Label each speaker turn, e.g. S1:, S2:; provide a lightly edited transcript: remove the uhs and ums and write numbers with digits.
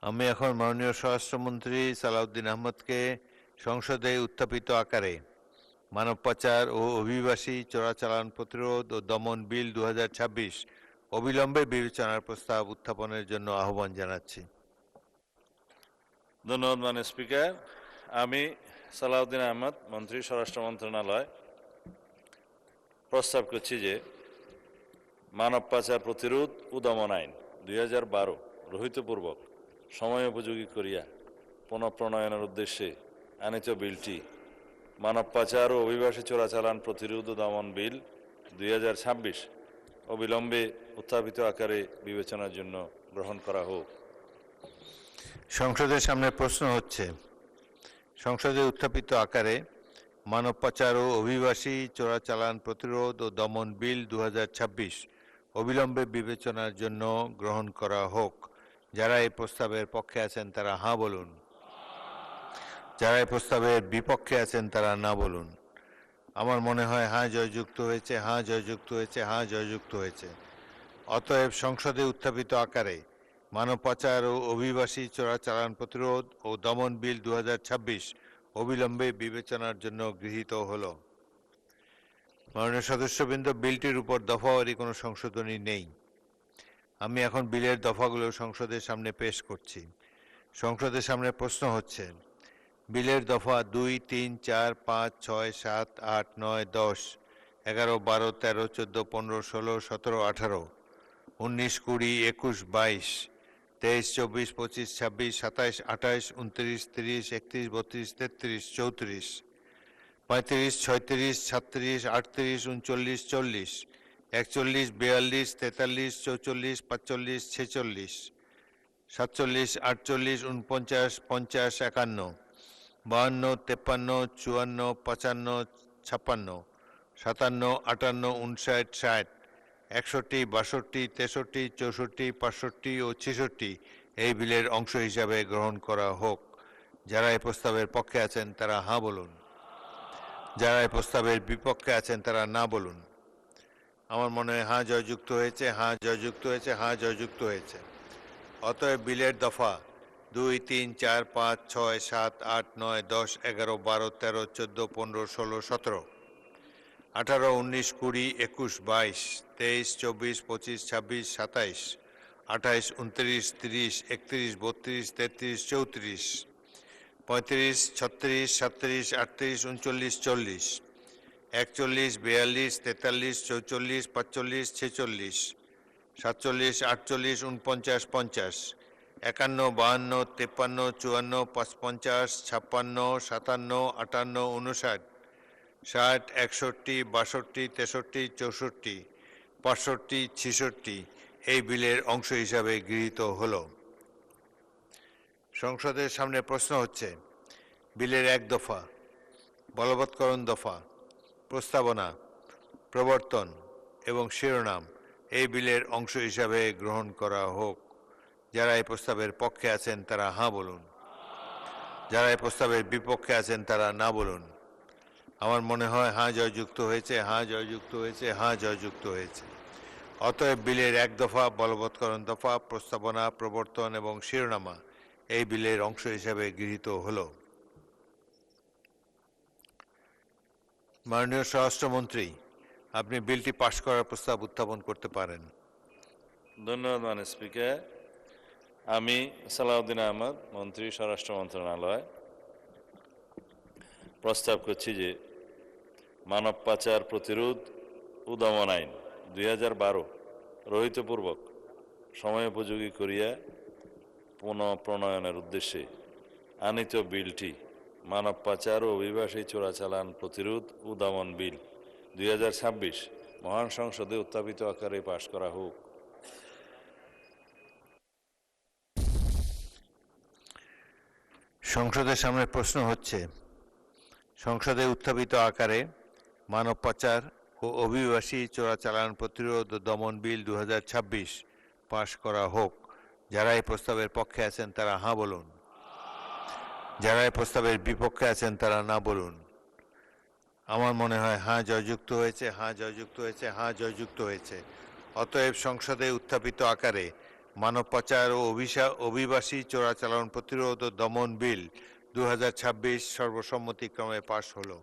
S1: আমি এখন মাননীয় স্বরাষ্ট্রমন্ত্রী সালাউদ্দিন আহমদকে সংসদে উত্থাপিত আকারে মানব পাচার ও অভিবাসী চোরাচালান প্রতিরোধ ও দমন বিল 2026 অবিলম্বে বিবেচনার প্রস্তাব উত্থাপনের জন্য আহ্বান জানাচ্ছি।
S2: ধন্যবাদ মাননীয় স্পিকার। আমি সালাউদ্দিন আহমদ, মন্ত্রী, স্বরাষ্ট্র মন্ত্রণালয়, প্রস্তাব করছি যে মানব পাচার প্রতিরোধ ও দমন আইন 2012 রহিতপূর্বক সময়োপযোগী করিয়া পুনঃপ্রণয়নের উদ্দেশ্যে আনিত বিলটি মানব পাচার ও অভিবাসী চোরাচালান প্রতিরোধ ও দমন বিল 2026 অবিলম্বে উত্থাপিত আকারে বিবেচনার জন্য গ্রহণ করা হোক।
S1: সংসদের সামনে প্রশ্ন হচ্ছে, সংসদে উত্থাপিত আকারে মানব পাচার ও অভিবাসী চোরাচালান প্রতিরোধ ও দমন বিল 2026 অবিলম্বে বিবেচনার জন্য গ্রহণ করা হোক। যারা এই প্রস্তাবের পক্ষে আছেন তারা হাঁ বলুন। যারা এই প্রস্তাবের বিপক্ষে আছেন তারা না বলুন। আমার মনে হয় হাঁ জয়যুক্ত হয়েছে, হাঁ জয়যুক্ত হয়েছে, হাঁ জয়যুক্ত হয়েছে। অতএব সংসদে উত্থাপিত আকারে মানব পাচার ও অভিবাসী চোরাচালান প্রতিরোধ ও দমন বিল 2026 অবিলম্বে বিবেচনার জন্য গৃহীত হল। মাননীয় সদস্যবৃন্দ, বিলটির উপর দফাওয়ারি কোনো সংশোধনী নেই। আমি এখন বিলের দফাগুলো সংসদের সামনে পেশ করছি। সংসদের সামনে প্রশ্ন হচ্ছে, বিলের দফা 2, 3, 4, 5, 6, 7, 8, 9, 10, 11, 12, 13, 14, 15, 16, 17, 18, 19, 20, 21, 22, 23, 24, 25, 26, 27, 28, 29, 30, 31, 32, 33, 34, 35, 36, 36, 38, 39, 40, 41, 42, 43, 44, 45, 46, 47, 48, 49, 50, 51, 52, 53, 54, 55, 56, 57, 58, 59, 60, 61, 62, 63, 64, 65 ও 66 এই বিলের অংশ হিসাবে গ্রহণ করা হোক। যারা এই প্রস্তাবের পক্ষে আছেন তারা হাঁ বলুন। যারা এই প্রস্তাবের বিপক্ষে আছেন তারা না বলুন। আমার মনে হয় হাঁ জয়যুক্ত হয়েছে, হাঁ জয়যুক্ত হয়েছে, হাঁ জয়যুক্ত হয়েছে। অতএব বিলের দফা 2, 3, 4, 5, 6, 7, 8, 9, 10, 11, 12, 13, 14, 15, 16, 17, 18, 19, 20, 21, 22, 23, 24, 25, 26, 27, 28, 29, 30, 31, 32, 33, 34, 35, 36, 37, 38, 39, 40, 41, 42, 43, 44, 45, 46, 47, 48, 49, 50, 51, 52, 53, 54, 55, 56, 57, 58, 59, 60, 61, 62, 63, 64, 65, 66 এই বিলের অংশ হিসাবে গৃহীত হল। সংসদের সামনে প্রশ্ন হচ্ছে, বিলের এক দফা, বলবৎকরণ দফা, প্রস্তাবনা, প্রবর্তন এবং শিরোনাম এই বিলের অংশ হিসাবে গ্রহণ করা হোক। যারা এই প্রস্তাবের পক্ষে আছেন তারা হাঁ বলুন। যারা এই প্রস্তাবের বিপক্ষে আছেন তারা না বলুন। আমার মনে হয় হাঁ জয়যুক্ত হয়েছে, হাঁ জয়যুক্ত হয়েছে, হাঁ জয়যুক্ত হয়েছে। অতএব বিলের এক দফা, বলবৎকরণ দফা, প্রস্তাবনা, প্রবর্তন এবং শিরোনামা এই বিলের অংশ হিসাবে গৃহীত হল। মাননীয় স্বরাষ্ট্রমন্ত্রী, আপনি বিলটি পাশ করার প্রস্তাব উত্থাপন করতে পারেন।
S2: ধন্যবাদ মাননীয় স্পিকার। আমি সালাউদ্দিন আহমদ, মন্ত্রী, স্বরাষ্ট্র মন্ত্রণালয়, প্রস্তাব করছি যে মানব পাচার প্রতিরোধ ও দমন আইন 2012 রহিতপূর্বক সময়োপযোগী করিয়া পুনঃপ্রণয়নের উদ্দেশ্যে আনিত বিলটি মানব পাচার ও অভিবাসী চোরাচালান প্রতিরোধ ও দমন বিল 2026 মহান সংসদে উত্থাপিত আকারে পাশ করা হোক।
S1: সংসদের সামনে প্রশ্ন হচ্ছে, সংসদে উত্থাপিত আকারে মানব পাচার ও অভিবাসী চোরাচালান প্রতিরোধ ও দমন বিল 2026 পাশ করা হোক। যারা এই প্রস্তাবের পক্ষে আছেন তারা হাঁ বলুন। যারা এই প্রস্তাবের বিপক্ষে আছেন তারা না বলুন। আমার মনে হয় হাঁ জয়যুক্ত হয়েছে, হাঁ জয়যুক্ত হয়েছে, হাঁ জয়যুক্ত হয়েছে। অতএব সংসদে উত্থাপিত আকারে মানব পাচার ও অভিবাসী চোরাচালান প্রতিরোধ ও দমন বিল 2026 সর্বসম্মতিক্রমে পাশ হলো।